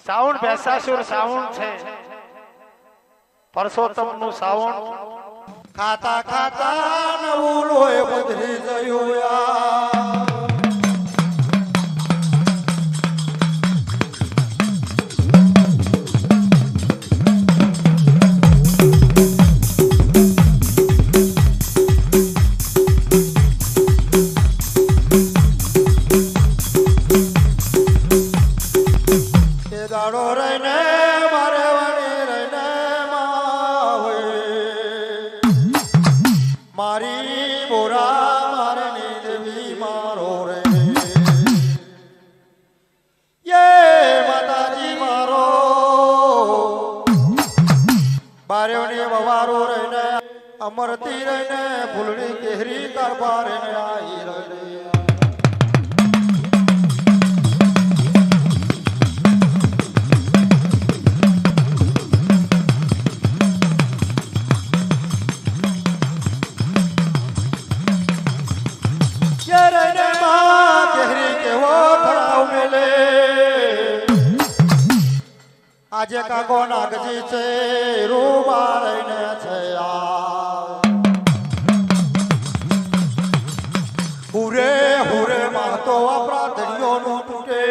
સાવણ ભેસાસુર સાવણ છે, પરસોત્તમ નું સાવણ. ખાતા ખાતા નવું લોહી પધરી ગયું દાડો રહીને મારે વાણી રહીને મારી બોરા મારે દેવી મારો રે યે માતાજી મારો બારેવની વવારો રહીને અમરતી રહીને ફૂલડી કેહરી કારબાર રહીને આઈ રહીને આજે કાકો નાગજી છે રૂબા રહીને છે હુરે હુરે માં તો આપણા દરિયોનું તૂટે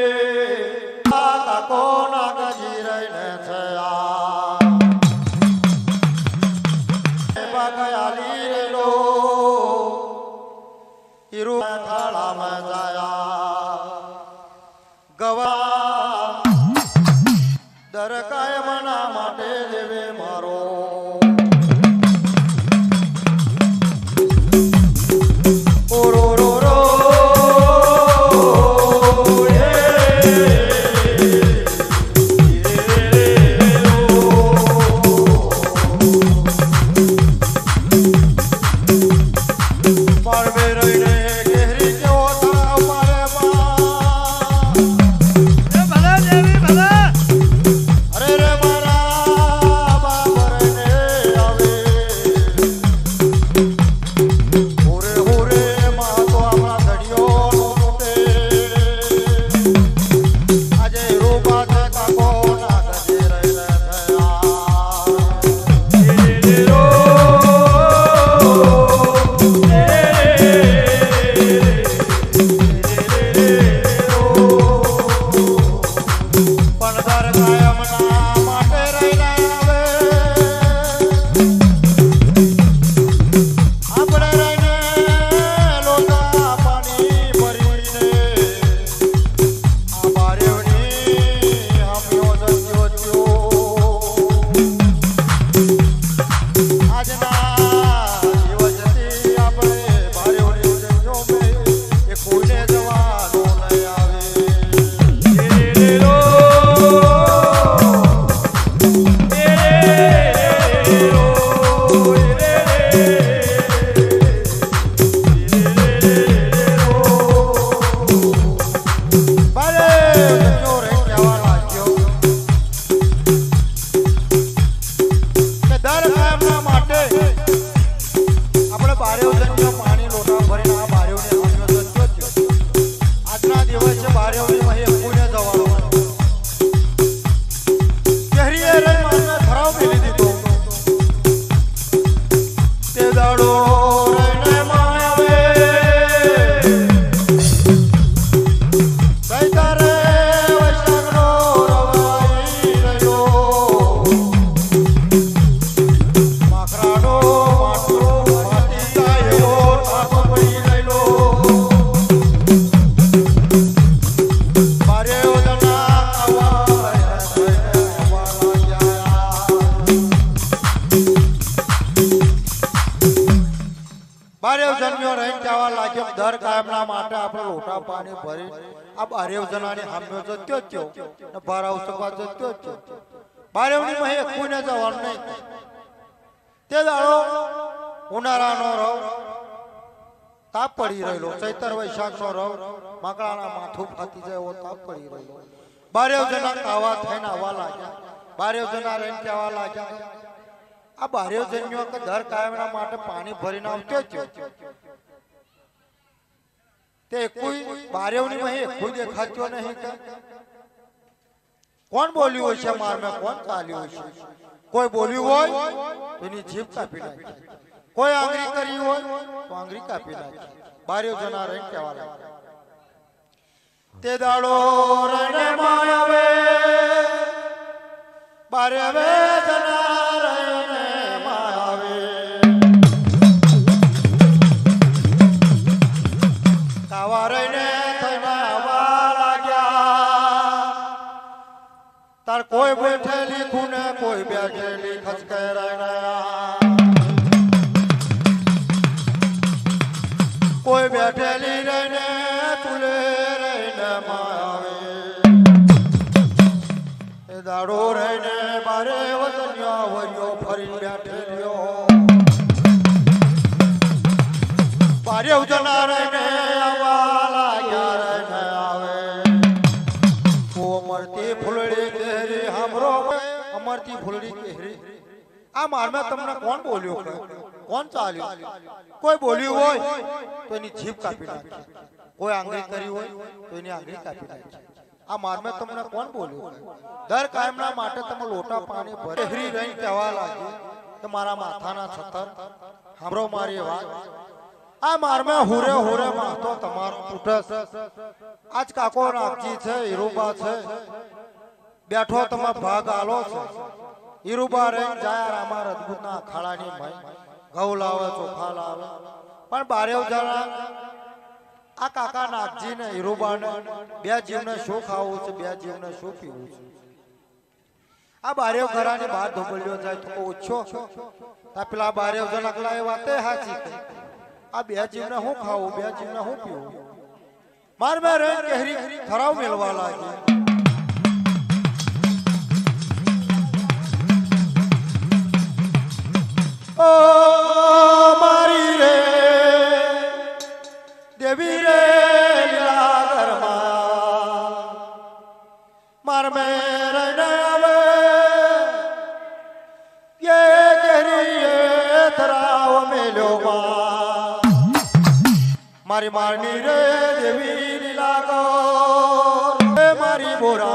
કાકો નાગજી રહીને છે બાગયાલી રેલો હીરો થાળામાં જાયા ગવા દર કાયમના માટે દેવે મારો ઓરો રો રો દર કાયમના માટે આપણે લોટા પાણી ભરી આ બારેવ જનાની હામ્યો જત્યો થયો ને ભારાવ સભા જત્યો થયો બારેવની મહે કોઈને જવાનું નહીં તે દાડો ઉનાળાનો રવ તાપ પડી રહેલો ચૈતર વૈશાખનો રવ માકડાના માથું ફાટી જાય એવો તાપ પડી રહેલો બારેવ જના કાવા થઈને આવવા લાગ્યા બારેવ જના રહીને કહેવા લાગ્યા આ બારેવ જન્યો કે દર કાયમના માટે પાણી ભરીને આવતો થયો તે કોઈ બારેવની મહે કોઈ દેખાતો નહીં કે કોણ બોલ્યું હોય છે મારમાં કોણ ચાલ્યું હોય છે કોઈ બોલ્યું હોય તો એની જીભ કાપી નાખી કોઈ આંગળી કરી હોય તો આંગળી કાપી નાખી બારે જણા રહીને કહેવા લાગ્યા તે દાડો રહીને માયાવે બારે હવે જણા રહીને માયાવે કાવા રહીને થઈને આવવા લાગ્યા તાર કોઈ બેઠેલી ખૂને કોઈ બેઠેલી ખસકે રહીને કોઈ બેઠેલી રહીને તુલે રહીને માયાવે એ દાડો રહીને બારે વતનિયા વરિયો ફરી બેઠેલ્યો બારે ઉજના રહીને આવવા લાગ્યા રહીને આવે અમરતી ફૂલડી કેરી હામરો અમરતી ફૂલડી કેરી આ મારમાં તમને કોણ બોલ્યો કોણ ચાલ્યું કોઈ બોલ્યું હોય તો એની જીભ કાપી નાખી કોઈ આંગળી કરી હોય તો એની આંગળી કાપી નાખી આ મારમાં તમને કોણ બોલ્યું દર કાયમના માટે તમે લોટા પાણી ભરે હરી રહી કહેવા લાગી કે મારા માથાના છતર સાંભળો મારી વાત આ મારમાં હુરે હુરે માથો તમારો તૂટસ આજ કાકો નાગજી છે હીરુબા છે બેઠો તમે ભાગ આલો છે હીરુબા રે જાય રામા રજપૂતના અખાડાની ભાઈ ઘઉં લાવે ચોખા લાવે પણ બારેવ જણા આ કાકા નાગજી ને હીરુબાને બે જીવને શું ખાવું છે બે જીવને શું પીવું છે આ બારેવ ઘરાની બહાર ધોબલ્યો જાય તો ઓછો તા પેલા બારેવ જણા કલા એ વાતે સાચી કહી આ બે જીવને હું ખાવું બે જીવને હું પીવું માર મેં રહી કેહરી ખરાવ મેળવા લાગી ઓ મારી રે દેવી રે લીલા ઘરમાં માર મેં રહીને આવે ये कहरी थराव मेलो मारी मारनी रे देवी लीला गो मारी बोरा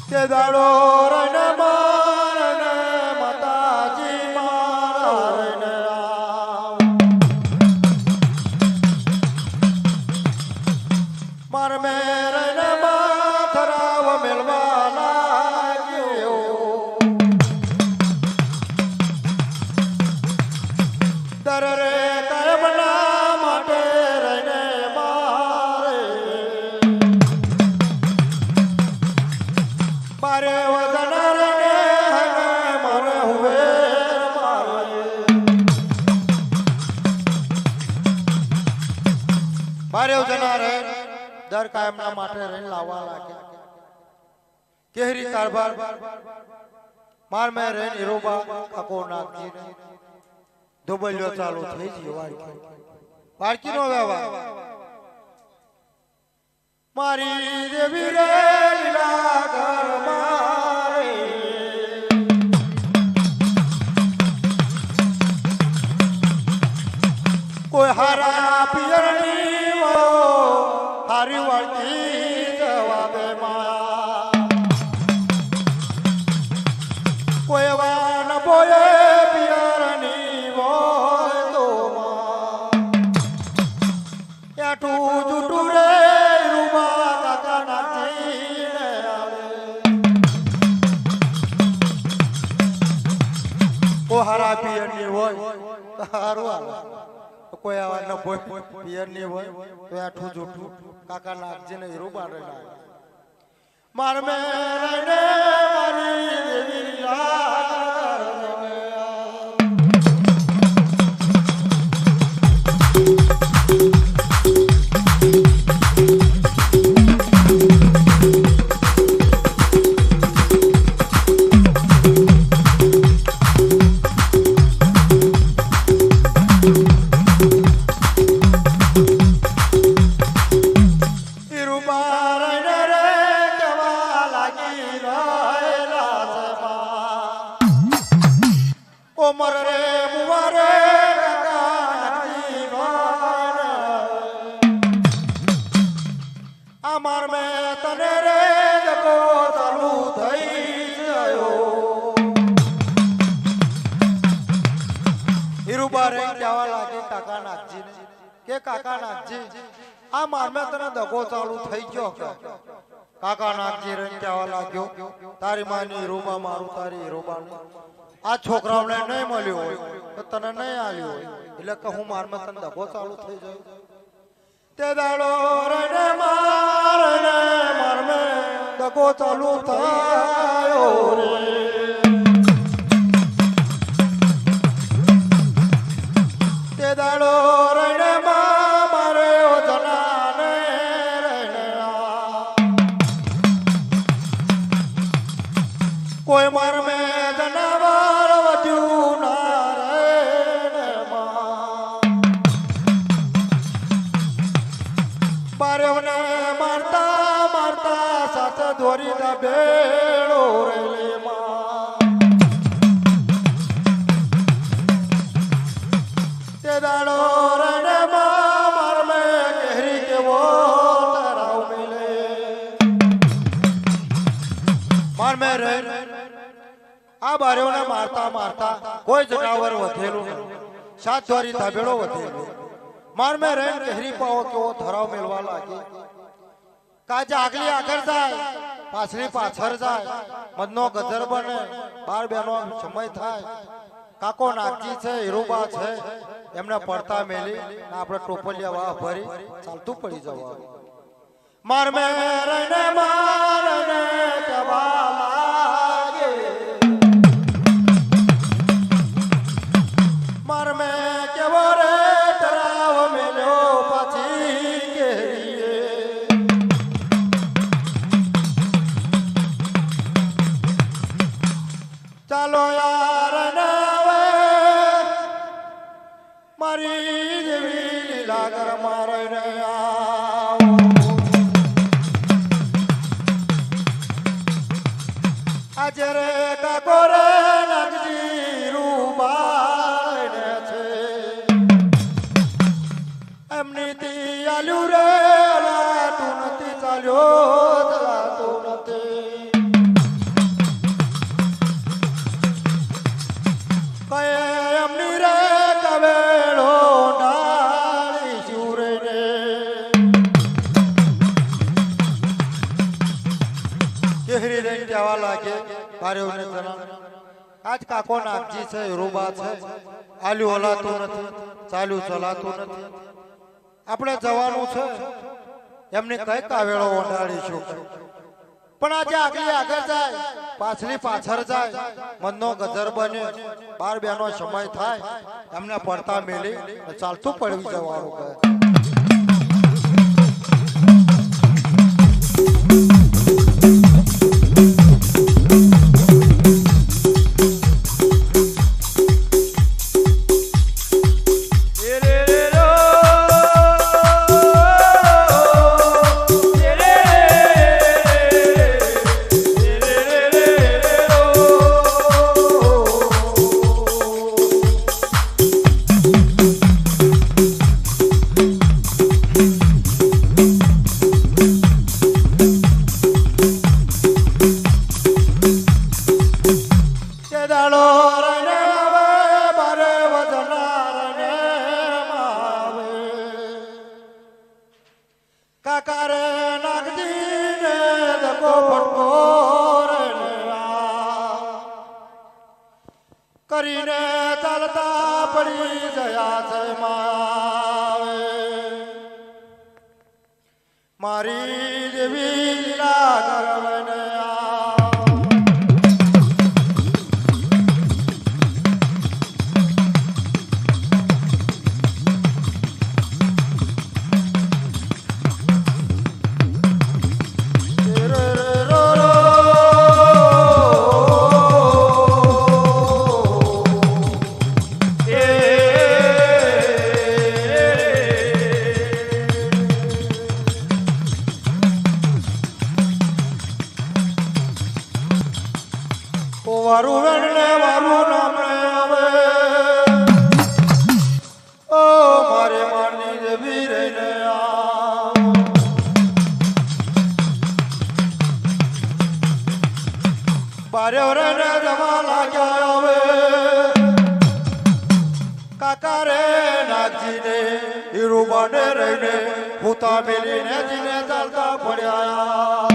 ते दाड़ो रन मारन माताजी मारन मार मेरन माथराव मिलवा लाग्यो दर रे कर्मना માટે રને મારે બારે વદન રને મારે હુએ મારે બારે વદન રે દર કાયમના માટે રહીને લાવવા લાગ્યા કેહરી કારભાર માર મેં રહીને હીરુબા કાકો નાગજી ને ધોબલ્યો ચાલુ થઈ ગયો વાડકીનો વ્યવહાર મારી દેવી રે લીલા ઘર મારે કોઈ હારા પિયરની હારી વાળકી જવાબે માયા કોઈ વાન બોલે પિયરની હોય તો એઠું જૂઠું રે રૂમા કાકા નાચી ને આવે કોઈ હારા પિયરની હોય તો હારું આવે કોઈ આવા ન બોય પિયરની હોય તો એઠું જૂઠું કાકા નાગજી ને હીરુબા રે માર મે રને મારી દેવી હીરુબા રે કવા લાગી રહેલા કહેવા લાગી કાકા નાગજી કે કાકા નાગજી આ મારમે તને દગો ચાલુ થઈ ગયો કે કાકા નાગજી રે કહેવા લાગ્યો તારી માની હીરોમાં મારું તારી હીરોબાની આ છોકરાઓને નહીં મળ્યો હોય તો તને નહીં આવ્યો હોય એટલે કે હું મારમે તને દગો ચાલુ થઈ જાય તે દાડો રને મારમે દગો ચાલુ થયો રે તે દાડો રને મારે ઓજનાને રણ્યા કોઈ મારમે જનાવર વધ્યું ના રે બારવને મારતા મારતા સાથે દોરી ના બેડો રેલે તે દાડો રને મારમે કેહરી કેવો તરાવ મિલે મારમે રે આ બારવને મારતા મારતા કોઈ જનાવર વધેલું સાત દોરી ધાબેડો વધેલો મારમે રે કેહરી પાવો કેવો ધરાવ મેળવા લાગી કાજે આગલી આગળ જાય પાછલી પાછળ જાય મદનો ગદર બને બાર બેનો સમય થાય કાકો નાગજી છે હીરોબા છે એમને પડતા મેલી આપણે ટોપલિયા વાહ ભરી ચાલતું પડી જવાનું મારમે રને કહેવા લાગે મારમે કેવો રે તરાવ મેલ્યો પાછી કેરીએ ચાલો યાર નવે મારી જેવી લીલા કર મારે ને આવો આજે રે કાકો રે નાગજી રૂબાને છે એમની તી આલ્યું રે લાતું નથી ચાલ્યો ચલાતું નથી કયે એમની રે કવેળો ડાળી શુરે રે કેહરી રે કહેવા લાગે કાર્યોને જણા આજ કાકો નાગજી છે હીરોબા છે આલ્યું હલાતું નથી ચાલ્યું ચલાતું નથી આપણે જવાનું છે એમની કઈ કાવેળો ઓંડાળીશું પણ આજે આગલી આગળ જાય પાછલી પાછળ જાય મનનો ગદર બને બાર બેનો સમય થાય એમને પડતા મેલી ચાલતું પડવી જવાનું કહે કાકારે નાગજી ને દકો ફટકો કરીને ચાલતા પડી ગયા છે માવે મારી જેવી લીલા ગરવને વારું વેણને વારું નામણે આવે ઓ મારે મારની દેવી રહીને બારે રહીને જવા લાગ્યા આવે કાકા રે જીને હીરુબાને રહીને ભૂતા મેલીને જીને ચાલતા પડ્યા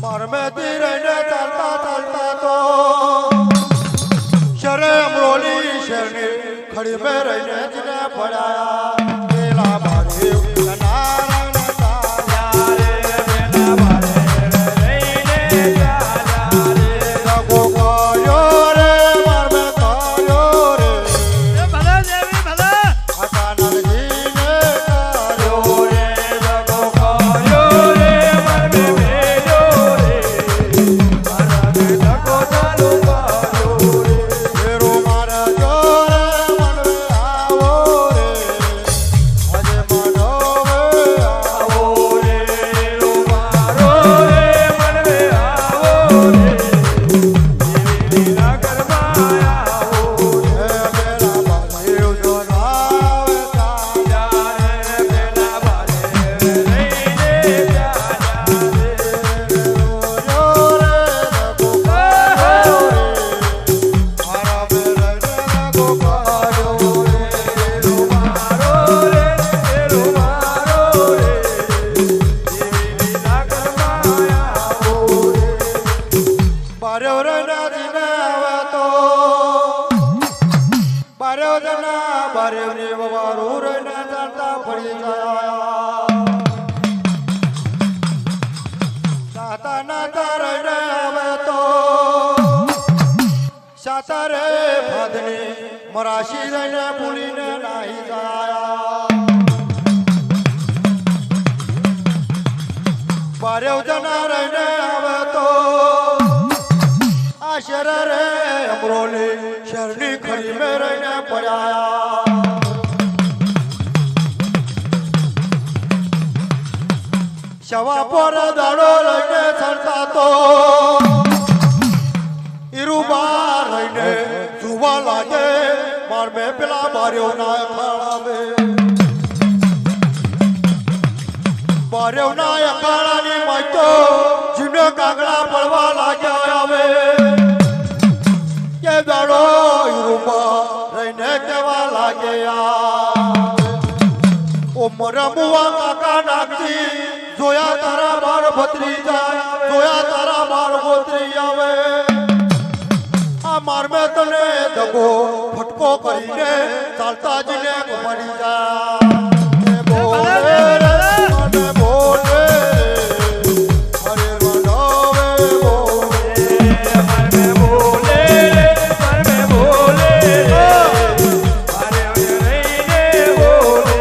મારમેથી રહીને ચાલતા ચાલતા તો શરે અમરોલી શેરની ખડી મેં રહીને જીને પડ્યા પેલા બાજુ સાતારે ભાદને મરાશી રહીને ભૂલીને નાહી ગયા બારેવ જના રહીને આવે તો આ શરરે અમરોલી શરની ખડી મેં રહીને પડ્યા શવા પર દાડો રહીને ચડતા તો હીરુબા રહીને જોવા લાગે માર મેં પેલા બાર્યો ના અખાડાવે બાર્યો ના અખાડાની માતો જીને કાગડા પડવા લાગ્યા આવે કે દાડો હીરુબા રહીને કહેવા લાગ્યા ઓ મરમુવા કાકા નાખતી જોયા તારા બાર ભત્રીજા જોયા તારા બાર ગોત્રી આવે માર મેં તને દગો ફટકો કરીને ચાલતા જીને મળી જા બોલે મને બોલે અરે મનાવે બોલે મને બોલે મને બોલે અરે રહીને બોલે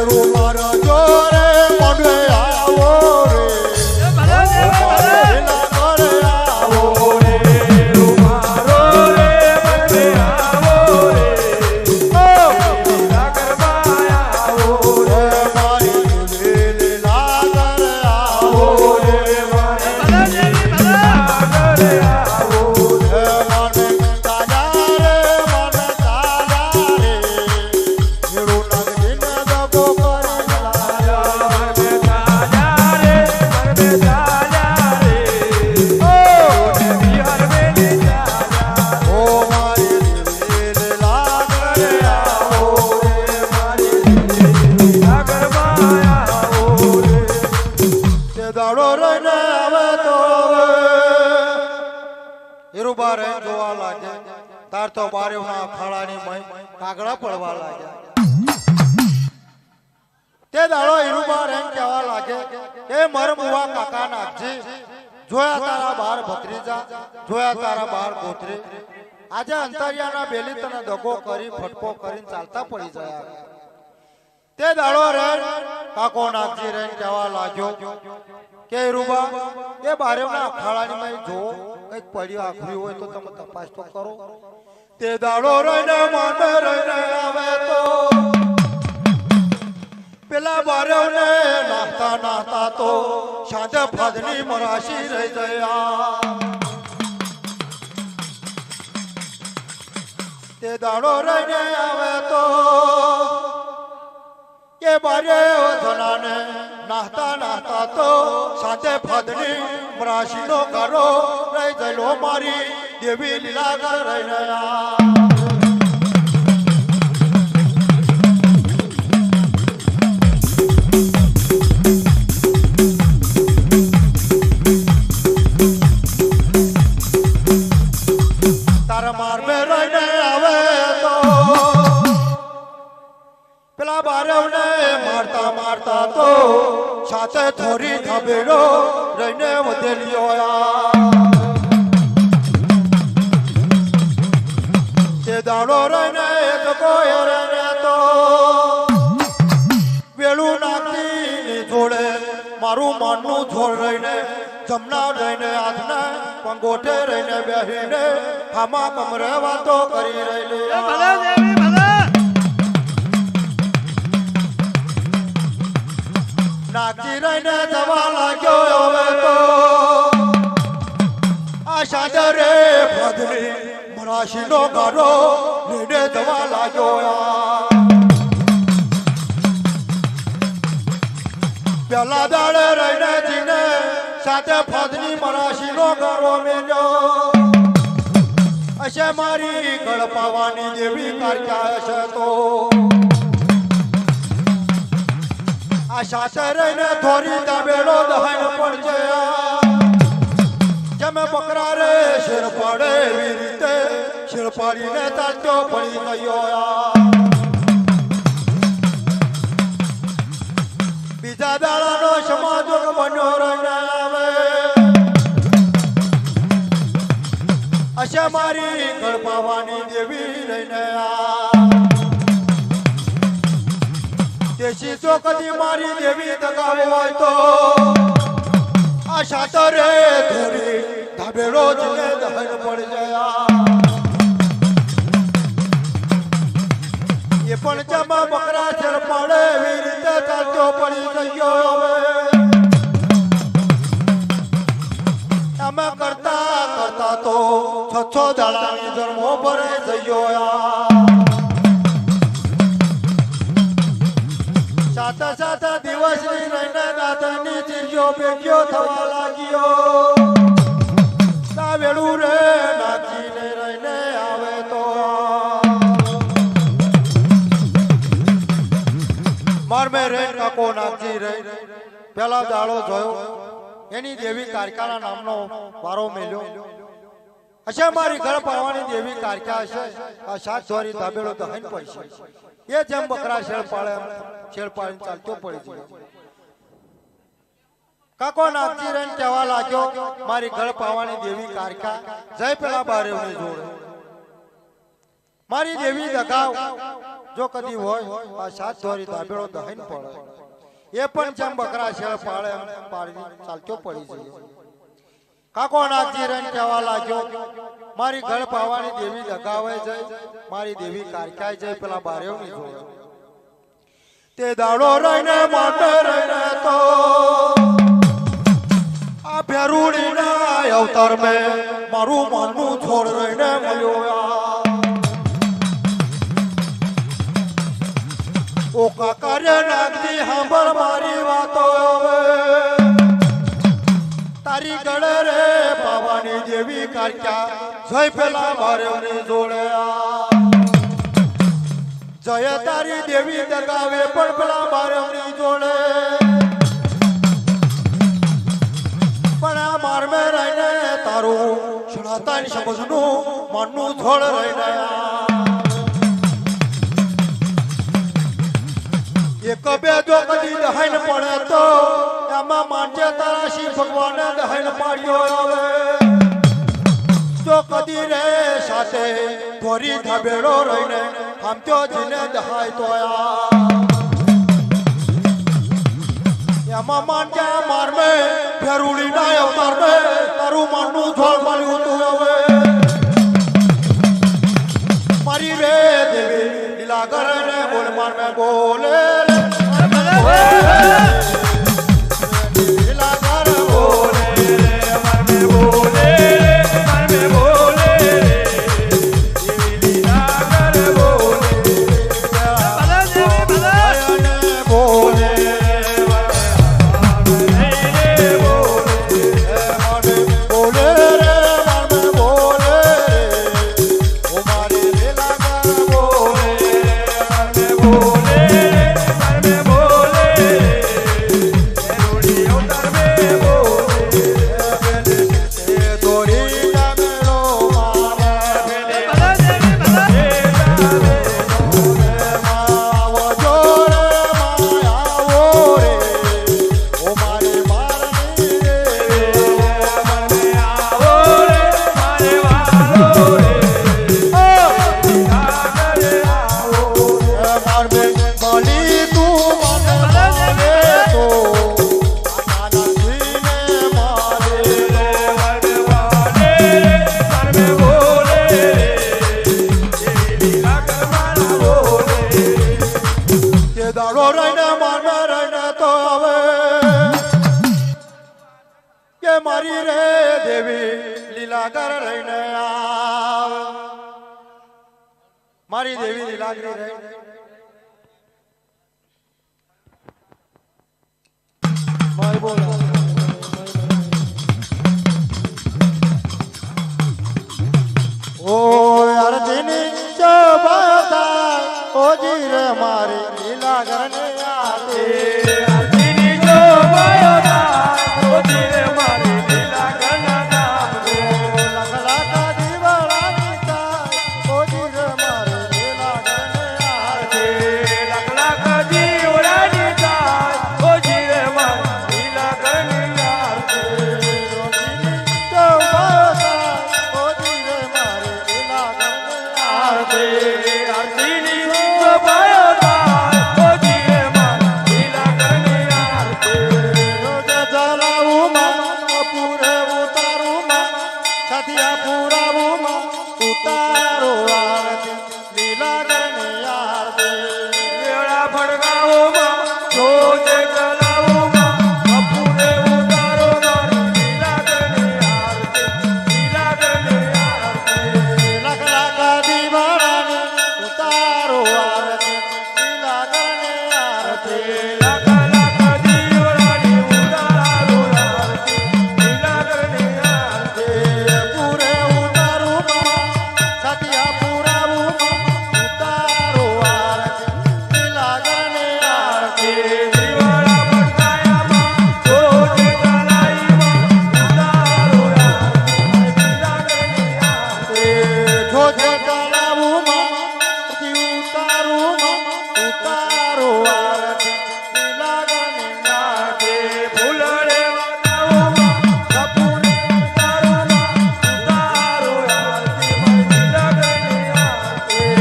રો મારા જોરે મને આવો તાર તો બારેવના અખાડાની મય કાગડા પડવા લાગ્યા તે દાડો હીરુબા રેન કહેવા લાગે કે મરમુવા કાકા નાખજી જોયા તારા બાર ભત્રીજા જોયા તારા બાર ગોત્રી આજે અંતરિયાના બેલી તને દગો કરી ફટકો કરીને ચાલતા પડી જાય તે દાડો રેન કાકો નાખજી રેન કહેવા લાગ્યો કે હીરુબા એ બારેવના અખાડાની મય જો કઈક પડ્યું આખરી હોય તો તમે તપાસ તો કરો તે દાડો રહીને માને રહીને આવે તો પેલા બારેવને નાખતા નાખતા તો સાંજે ફાદની મરાશી રહી ગયા તે દાડો રહીને આવે તો એ બારેવ જનાને નાહતા નાહતા તો સાંજે ફાદની મરાશીનો ગારો રહી ગયેલો મારી દેવી લીલા રહીને સાથે થોરી ધબેડો રહીને વધેલીઓ તે દાડો રહીને કોઈ રહીને તો વેલું નાખી જોડે મારું માનનું છોડ રહીને જમના રહીને હાથને પંગોઠે રહીને બેસીને હામાં કમરે વાતો કરી રહેલી નાખી રહીને જવા લાગ્યો હવે તો આ સાદરે ભદની મરાશીનો ગાડો લઈને જવા લાગ્યો પેલા દાડે રહીને જીને સાથે ફદની મરાશીનો ગાડો મેલ્યો હશે મારી ગળપાવાની દેવી કારકા હશે તો આ સાથે રહીને થોડી દાબેડો દહાણ પડશે જમે બકરા રે શેર પાડે એવી રીતે શેર પાડીને તાજો પડી ગયો બીજા દાડાનો સમાજો બન્યો રહીને આવે હશે મારી ગળપાવાની દેવી રહીને દેશી ચોકડી મારી દેવી દગાવો હોય તો આ સાતરે થોડી ધાબેડો જને દહન પડી ગયા એ પણ જમા બકરા છેડ પડે એવી રીતે ચાલતો પડી ગયો હવે અમે કરતા કરતા તો છ દાડાની જન્મો ભરે થઈ ગયો સાતા સાતા દિવસની રહીને દાદાની ચીજો ભેગ્યો થવા લાગ્યો સાવેડું રે નાખીને રહીને આવે તો માર મેં રે કાકો નાખી રહી પેલા દાડો જોયો એની દેવી કારકાના નામનો વારો મેલ્યો હશે મારી ઘર પાવાની દેવી કારકા હશે આ સાત સોરી ધાબેડો દહન પડશે એ જેમ બકરા શેળ પાડે શેળ પાડીને ચાલતો પડી જાય કાકો નાગજી રહીને કહેવા લાગ્યો મારી ઘર પાવાની દેવી કારકા જય પેલા બારેવને જોડે મારી દેવી દગાવ જો કદી હોય આ સાત સોરી ધાબેડો દહન પડે એ પણ જેમ બકરા શેળ પાડે પાડી ચાલતો પડી જાય કાકો નાગજી રહીને કહેવા લાગ્યો મારી ઘર પાવાની દેવી દગાવે જય મારી દેવી કારકાય જય પેલા બારેવની જોડે તે દાડો રહીને માટે રહીને તો આ ભેરુડીના અવતાર મેં મારું માનનું છોડ રહીને મળ્યો ઓ કાકારે નાગજી સાંભળ મારી વાતો તારી ગળે રે પાવાની દેવી કારકા જય પેલા બારેવની જોડે જય તારી દેવી દગાવે પણ પેલા બારેવની જોડે પણ આ માર મે રહીને તારું સનાતન સમજનું મનનું છોડ રહીને એક બે જો કદી દહાન પડે તો એમાં માટે તારા શિવ ભગવાને દહાન પાડ્યો હવે જો કદી રે સાથે ધોરી ધાબેડો રહીને આમત્યો જીને દહાય તો એમાં માટે માર મે ફેરુડી ના અવતાર મે તારું માનનું છોડ મળ્યું તું હવે મારી રે દેવી લીલા કરે બોલ માર મે બોલે મારી દેવી લીલાગરી રહી માય બોલા ઓ અર્જુની ચોબાતા ઓજી રે મારી લીલાગરને આતે અર્જુની ચોબાતા ઓજી રે મારી લીલાગરના નામ રે લખલાકા દીવાળાની તાય ઓજી રે મારી લીલાગરને આતે લખ લખ જીવડાની તાર ઓજી રે મારી લીલાગરની આરતી ચોબાતા ઓજી રે મારી લીલાગરને આતે અર્જુની ચોબાતા ઓજી રે મારી લીલાગરની આરતી રોજ જલાવું માં પૂરે ઉતારું માં છતિયા પુરાવું માં ઉતારો આરતી લીલાગરને આરતી વેળા ભડકાઓમાં જોજે ચલાવોમાં અપૂરે ઉતારો મારી લીલાગરની આરતી લીલાગરની આરતી લખ લાખ દીવાળાને ઉતારો આરતી લીલાગરને આરતી લખ લખ દીવડાની ઉતારો આરતી લીલાગરની આરતી પૂરે ઉતારું માં છતિયા પુરાવું માં ઉતારો આરતી લીલાગરને આરતી દીવાળા ભડકાયામાં જોજે ચલાઈમાં ઉતારો આરતી લીલાગરની આરતી જોજે તળાવું માં ઉતારું માં ઉતારો આરતી લીલાગરને આરતી ફૂલડે વાતાઓમાં કપૂરે ઉતારોમાં ઉતારો આરતી મારી લીલાગરની આરતી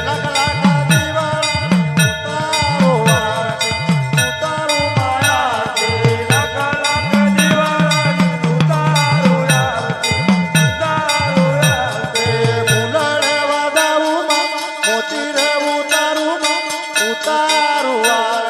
લખ લાખ દીવાળા ઉતારો આરતી ઉતારો માયાતી લખ લખ દીવાળાની ઉતારો આરતી ઉતારો આરતી ફૂલડે વાદાવું માં મોતી રે ઉતારું માં ઉતારો આરતી